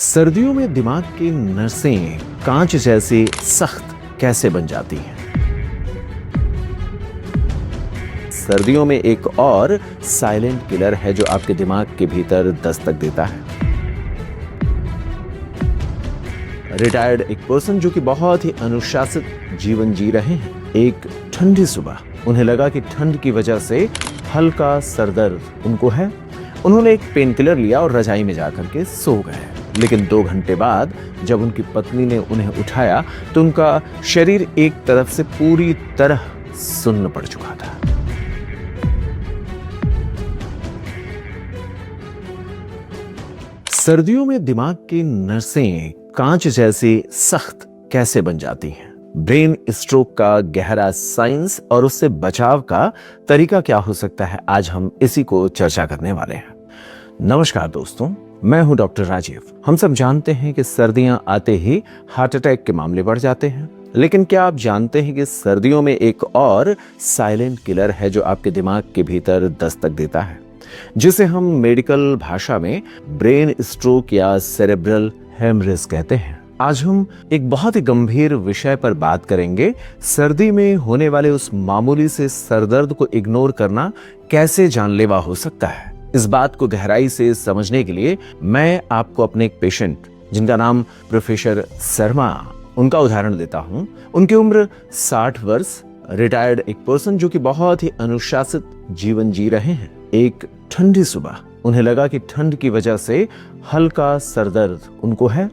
सर्दियों में दिमाग की नसें कांच जैसी सख्त कैसे बन जाती हैं? सर्दियों में एक और साइलेंट किलर है जो आपके दिमाग के भीतर दस्तक देता है। रिटायर्ड एक पर्सन जो कि बहुत ही अनुशासित जीवन जी रहे हैं, एक ठंडी सुबह उन्हें लगा कि ठंड की वजह से हल्का सरदर्द उनको है। उन्होंने एक पेन किलर लिया और रजाई में जाकर के सो गए। लेकिन 2 घंटे बाद जब उनकी पत्नी ने उन्हें उठाया तो उनका शरीर एक तरफ से पूरी तरह सुन्न पड़ चुका था। सर्दियों में दिमाग की नसें कांच जैसी सख्त कैसे बन जाती हैं? ब्रेन स्ट्रोक का गहरा साइंस और उससे बचाव का तरीका क्या हो सकता है, आज हम इसी को चर्चा करने वाले हैं। नमस्कार दोस्तों, मैं हूं डॉक्टर राजीव। हम सब जानते हैं कि सर्दियां आते ही हार्ट अटैक के मामले बढ़ जाते हैं, लेकिन क्या आप जानते हैं कि सर्दियों में एक और साइलेंट किलर है जो आपके दिमाग के भीतर दस्तक देता है, जिसे हम मेडिकल भाषा में ब्रेन स्ट्रोक या सेरेब्रल हेमरेज कहते हैं। आज हम एक बहुत ही गंभीर विषय पर बात करेंगे। सर्दी में होने वाले उस मामूली से सरदर्द को इग्नोर करना कैसे जानलेवा हो सकता है। इस बात को गहराई से समझने के लिए मैं आपको अपने एक पेशेंट जिनका नाम प्रोफेसर शर्मा, उनका उदाहरण देता हूं। उनकी उम्र 60 वर्ष, रिटायर्ड एक पर्सन जो कि बहुत ही अनुशासित जीवन जी रहे हैं। एक ठंडी सुबह उन्हें लगा कि ठंड की वजह से हल्का सरदर्द उनको है।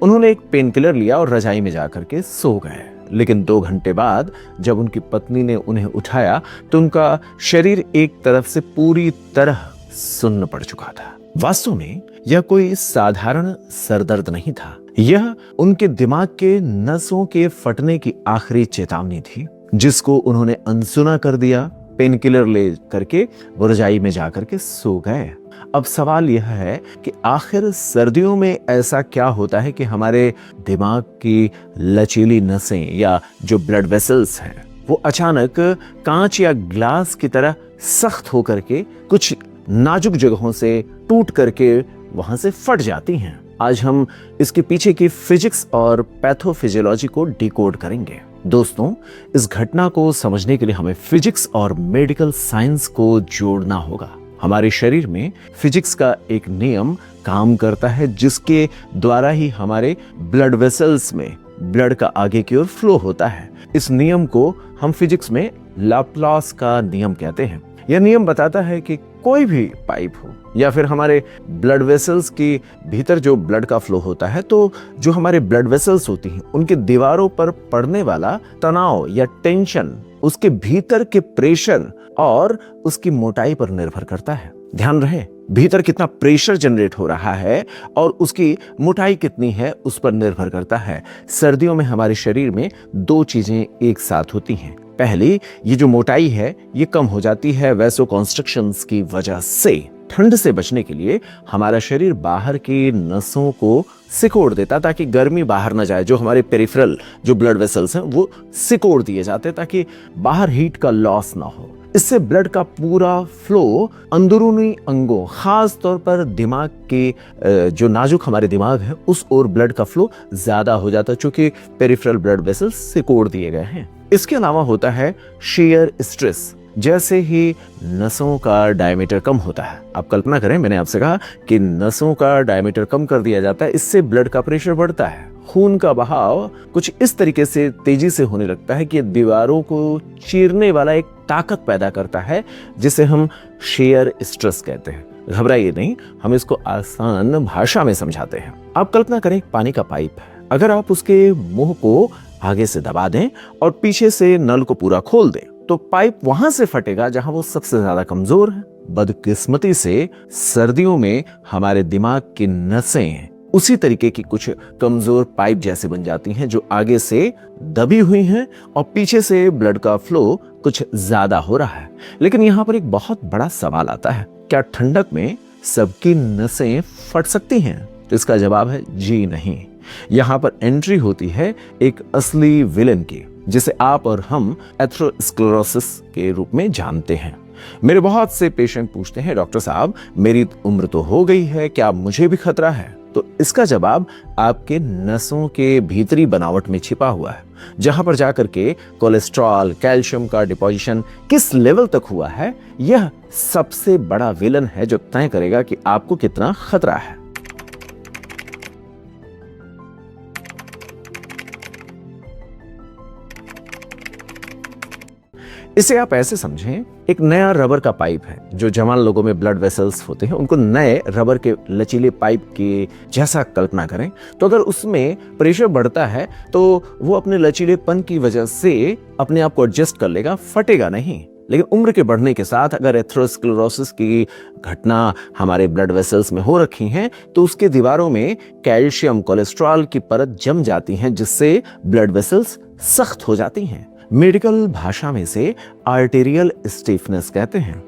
उन्होंने एक पेन किलर लिया और रजाई में जाकर के सो गए। लेकिन 2 घंटे बाद जब उनकी पत्नी ने उन्हें उठाया तो उनका शरीर एक तरफ से पूरी तरह सुन्न पड़ चुका था। वास्तव में यह कोई साधारण सरदर्द नहीं था, यह उनके दिमाग के नसों के फटने की आखिरी चेतावनी थी, जिसको उन्होंने अनसुना कर दिया। पेन किलर ले करके वो रजाई में जाकर के सो गए। अब सवाल यह है कि आखिर सर्दियों में ऐसा क्या होता है कि हमारे दिमाग की लचीली नसें या जो ब्लड वेसल्स हैं वो अचानक कांच या ग्लास की तरह सख्त होकर के कुछ नाजुक जगहों से टूट करके वहां से फट जाती हैं। आज हम इसके पीछे की फिजिक्स और पैथोफिजियोलॉजी को डिकोड करेंगे। दोस्तों, इस घटना को समझने के लिए हमें फिजिक्स और मेडिकल साइंस को जोड़ना होगा। हमारे शरीर में फिजिक्स का एक नियम काम करता है, जिसके द्वारा ही हमारे ब्लड वेसल्स में ब्लड का आगे की ओर फ्लो होता है। इस नियम को हम फिजिक्स में लाप्लास का नियम कहते हैं। यह नियम बताता है कि कोई भी पाइप हो या फिर हमारे ब्लड वेसल्स के भीतर जो ब्लड का फ्लो होता है, तो जो हमारे ब्लड वेसल्स होती हैं उनके दीवारों पर पड़ने वाला तनाव या टेंशन उसके भीतर के प्रेशर और उसकी मोटाई पर निर्भर करता है। ध्यान रहे, भीतर कितना प्रेशर जनरेट हो रहा है और उसकी मोटाई कितनी है उस पर निर्भर करता है। सर्दियों में हमारे शरीर में 2 चीजें एक साथ होती हैं। पहली, ये जो मोटाई है ये कम हो जाती है वैसोकॉन्स्ट्रिक्शंस की वजह से। ठंड से बचने के लिए हमारा शरीर बाहर की नसों को सिकोड़ देता ताकि गर्मी बाहर ना जाए। जो हमारे पेरिफेरल जो ब्लड वेसल्स हैं वो सिकोड़ दिए जाते ताकि बाहर हीट का लॉस ना हो। इससे ब्लड का पूरा फ्लो अंदरूनी अंगों, खास तौर पर दिमाग के जो नाजुक हमारे दिमाग है उस ओर ब्लड का फ्लो ज्यादा हो जाता है, चूंकि पेरिफेरल ब्लड वेसल्स सिकोड़ दिए गए हैं। इसके अलावा होता है शेयर स्ट्रेस। जैसे ही नसों का डायमीटर कम होता है, आप कल्पना करें, मैंने आपसे कहा कि नसों का डायमीटर कम कर दिया जाता है, इससे ब्लड का प्रेशर बढ़ता है। खून का बहाव कुछ इस तरीके से तेजी से होने लगता है कि दीवारों को चीरने वाला एक ताकत पैदा करता है, जिसे हम शेयर स्ट्रेस कहते हैं। घबराइए नहीं, हम इसको आसान भाषा में समझाते हैं। आप कल्पना करें एक पानी का पाइप है। अगर आप उसके मुंह को आगे से दबा दें और पीछे से नल को पूरा खोल दें तो पाइप वहां से फटेगा जहां वो सबसे ज्यादा कमजोर है। बदकिस्मती से सर्दियों में हमारे दिमाग की नसें उसी तरीके की कुछ कमजोर पाइप जैसे बन जाती हैं, जो आगे से दबी हुई हैं और पीछे से ब्लड का फ्लो कुछ ज्यादा हो रहा है। लेकिन यहाँ पर एक बहुत बड़ा सवाल आता है, क्या ठंडक में सबकी नसें फट सकती हैं? तो इसका जवाब है जी नहीं। यहाँ पर एंट्री होती है एक असली विलेन की, जिसे आप और हम एथेरोस्क्लेरोसिस के रूप में जानते हैं। मेरे बहुत से पेशेंट पूछते हैं, डॉक्टर साहब मेरी उम्र तो हो गई है, क्या मुझे भी खतरा है? तो इसका जवाब आपके नसों के भीतरी बनावट में छिपा हुआ है, जहां पर जाकर के कोलेस्ट्रॉल, कैल्शियम का डिपोजिशन किस लेवल तक हुआ है, यह सबसे बड़ा विलन है जो तय करेगा कि आपको कितना खतरा है। इसे आप ऐसे समझें, एक नया रबर का पाइप है। जो जवान लोगों में ब्लड वेसल्स होते हैं उनको नए रबर के लचीले पाइप के जैसा कल्पना करें। तो अगर उसमें प्रेशर बढ़ता है तो वो अपने लचीलेपन की वजह से अपने आप को एडजस्ट कर लेगा, फटेगा नहीं। लेकिन उम्र के बढ़ने के साथ अगर एथेरोस्क्लेरोसिस की घटना हमारे ब्लड वेसल्स में हो रखी है तो उसके दीवारों में कैल्शियम, कोलेस्ट्रॉल की परत जम जाती है, जिससे ब्लड वेसल्स सख्त हो जाती हैं। मेडिकल भाषा में से आर्टेरियल स्टिफनेस कहते हैं।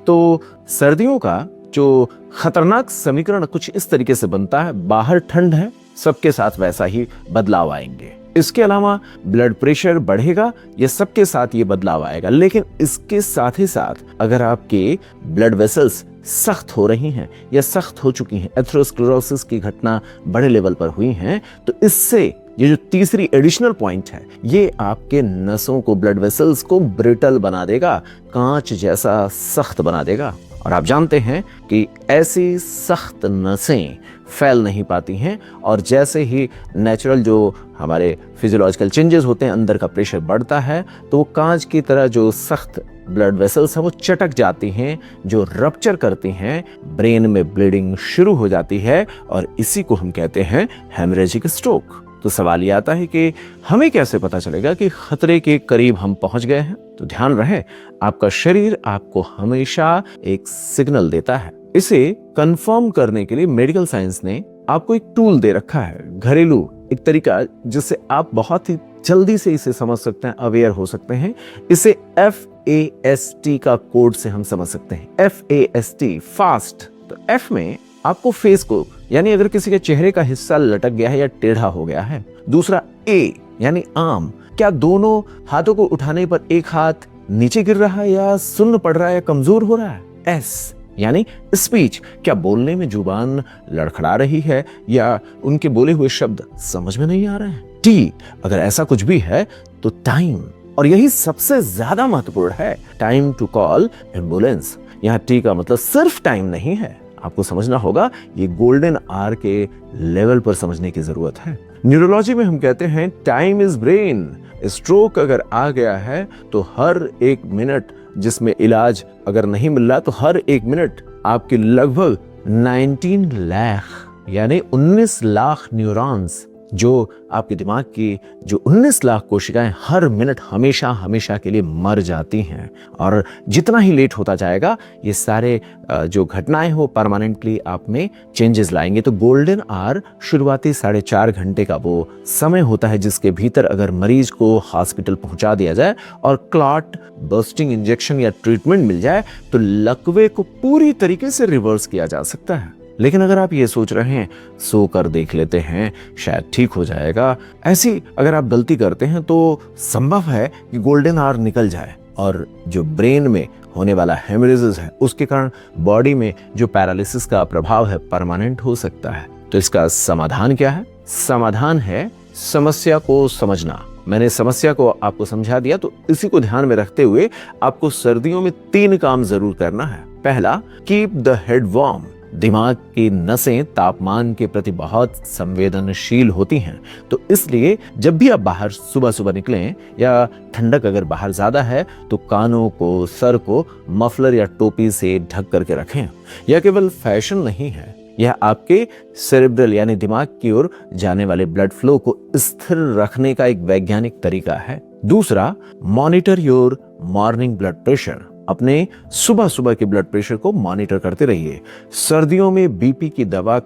तो सर्दियों का जो खतरनाक समीकरण कुछ इस तरीके से बनता है, बाहर ठंड है, सबके साथ वैसा ही बदलाव आएंगे। इसके अलावा ब्लड प्रेशर बढ़ेगा, ये सबके साथ ये बदलाव आएगा। लेकिन इसके साथ ही साथ अगर आपके ब्लड वेसल्स सख्त हो रही हैं या सख्त हो चुकी हैं, एथेरोस्क्लेरोसिस की घटना बड़े लेवल पर हुई हैं, तो इससे ये जो तीसरी एडिशनल पॉइंट है, ये आपके नसों को, ब्लड वेसल्स को ब्रिटल बना देगा, कांच जैसा सख्त बना देगा। और आप जानते हैं कि ऐसी सख्त नसें फैल नहीं पाती हैं, और जैसे ही नेचुरल जो हमारे फिजियोलॉजिकल चेंजेस होते हैं, अंदर का प्रेशर बढ़ता है, तो वो कांच की तरह जो सख्त ब्लड वेसल्स हैं वो चटक जाती हैं, जो रप्चर करती हैं, ब्रेन में ब्लीडिंग शुरू हो जाती है, और इसी को हम कहते हैं हेमरेजिक स्ट्रोक। तो सवाल ये आता है कि हमें कैसे पता चलेगा कि खतरे के करीब हम पहुंच गए हैं? तो ध्यान रहे, आपका शरीर आपको हमेशा एक सिग्नल देता है। इसे कंफर्म करने के लिए मेडिकल साइंस ने आपको एक टूल दे रखा है, घरेलू एक तरीका, जिससे आप बहुत ही जल्दी से इसे समझ सकते हैं, अवेयर हो सकते हैं। इसे FAST का कोड से हम समझ सकते हैं। FAST, fast. तो F में आपको फेस को, यानी अगर किसी के चेहरे का हिस्सा लटक गया है या टेढ़ा हो गया है। दूसरा A यानी आर्म, क्या दोनों हाथों को उठाने पर एक हाथ नीचे गिर रहा है या सुन्न पड़ रहा है या कमजोर हो रहा है। S यानी स्पीच, क्या बोलने में जुबान लड़खड़ा रही है या उनके बोले हुए शब्द समझ में नहीं आ रहे हैं। T, अगर ऐसा कुछ भी है तो टाइम, और यही सबसे ज्यादा महत्वपूर्ण है, टाइम टू कॉल एम्बुलेंस। यहाँ T का मतलब सिर्फ टाइम नहीं है, आपको समझना होगा, ये गोल्डन आवर के लेवल पर समझने की जरूरत है। न्यूरोलॉजी में हम कहते हैं टाइम इज ब्रेन। स्ट्रोक अगर आ गया है तो हर एक मिनट जिसमें इलाज अगर नहीं मिल रहा, तो हर एक मिनट आपके लगभग 19 लाख यानी 19 लाख न्यूरॉन्स, जो आपके दिमाग की जो 19 लाख कोशिकाएं हर मिनट हमेशा हमेशा के लिए मर जाती हैं। और जितना ही लेट होता जाएगा, ये सारे जो घटनाएं हो परमानेंटली आप में चेंजेस लाएंगे। तो गोल्डन आवर शुरुआती 4.5 घंटे का वो समय होता है जिसके भीतर अगर मरीज को हॉस्पिटल पहुंचा दिया जाए और क्लॉट बस्टिंग इंजेक्शन या ट्रीटमेंट मिल जाए तो लकवे को पूरी तरीके से रिवर्स किया जा सकता है। लेकिन अगर आप ये सोच रहे हैं सो कर देख लेते हैं शायद ठीक हो जाएगा, ऐसी अगर आप गलती करते हैं तो संभव है कि गोल्डन आवर निकल जाए और जो ब्रेन में होने वाला हेमरेजेस है उसके कारण बॉडी में जो पैरालिसिस का प्रभाव है परमानेंट हो सकता है। तो इसका समाधान क्या है? समाधान है समस्या को समझना। मैंने समस्या को आपको समझा दिया, तो इसी को ध्यान में रखते हुए आपको सर्दियों में 3 काम जरूर करना है। पहला, कीप द हेड वार्म। दिमाग की नसें तापमान के प्रति बहुत संवेदनशील होती हैं, तो इसलिए जब भी आप बाहर सुबह सुबह निकलें या ठंडक अगर बाहर ज्यादा है तो कानों को, सर को मफलर या टोपी से ढक करके रखें। यह केवल फैशन नहीं है, यह आपके सेरेब्रल यानी दिमाग की ओर जाने वाले ब्लड फ्लो को स्थिर रखने का एक वैज्ञानिक तरीका है। दूसरा, monitor your morning blood pressure. अपने सुबह सुबह के ब्लड प्रेशर को मॉनिटर करते रहिए। सर्दियों में बीपी की दवा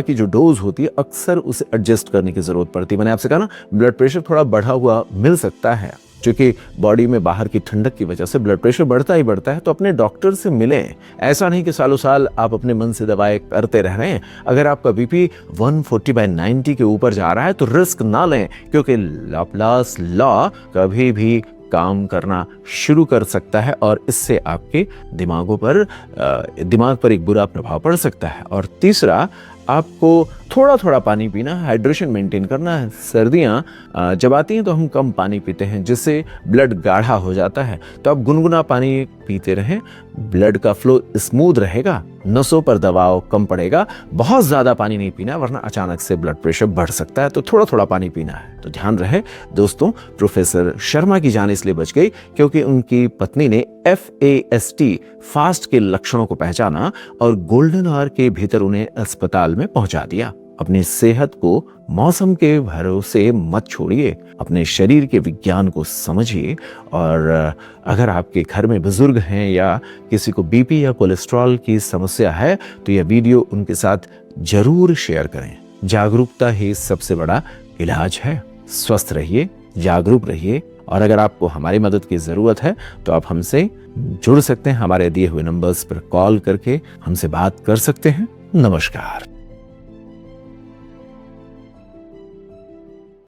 की जो डोज होती है अक्सर उसे एडजस्ट करने की जरूरत पड़ती है। मैंने आपसे कहा ना, ब्लड प्रेशर थोड़ा बढ़ा हुआ मिल सकता है क्योंकि बॉडी में बाहर की ठंडक की वजह से ब्लड प्रेशर बढ़ता ही बढ़ता है। तो अपने डॉक्टर से मिलें। ऐसा नहीं कि सालों साल आप अपने मन से दवाएं करते रह रहे हैं। अगर आपका बीपी 140/90 के ऊपर जा रहा है तो रिस्क ना लें, क्योंकि लाप्लास लॉ कभी भी काम करना शुरू कर सकता है और इससे आपके दिमाग पर एक बुरा प्रभाव पड़ सकता है। और तीसरा, आपको थोड़ा थोड़ा पानी पीना है, हाइड्रेशन मेंटेन करना है। सर्दियाँ जब आती हैं तो हम कम पानी पीते हैं, जिससे ब्लड गाढ़ा हो जाता है। तो आप गुनगुना पानी पीते रहें, ब्लड का फ्लो स्मूथ रहेगा, नसों पर दबाव कम पड़ेगा। बहुत ज्यादा पानी नहीं पीना, वरना अचानक से ब्लड प्रेशर बढ़ सकता है। तो थोड़ा थोड़ा पानी पीना है। तो ध्यान रहे दोस्तों, प्रोफेसर शर्मा की जान इसलिए बच गई क्योंकि उनकी पत्नी ने FAST फास्ट के लक्षणों को पहचाना और गोल्डन आवर के भीतर उन्हें अस्पताल में पहुंचा दिया। अपनी सेहत को मौसम के भरोसे मत छोड़िए, अपने शरीर के विज्ञान को समझिए। और अगर आपके घर में बुजुर्ग हैं या किसी को BP या कोलेस्ट्रॉल की समस्या है तो यह वीडियो उनके साथ जरूर शेयर करें। जागरूकता ही सबसे बड़ा इलाज है। स्वस्थ रहिए, जागरूक रहिए। और अगर आपको हमारी मदद की जरूरत है तो आप हमसे जुड़ सकते हैं, हमारे दिए हुए नंबर्स पर कॉल करके हमसे बात कर सकते हैं। नमस्कार।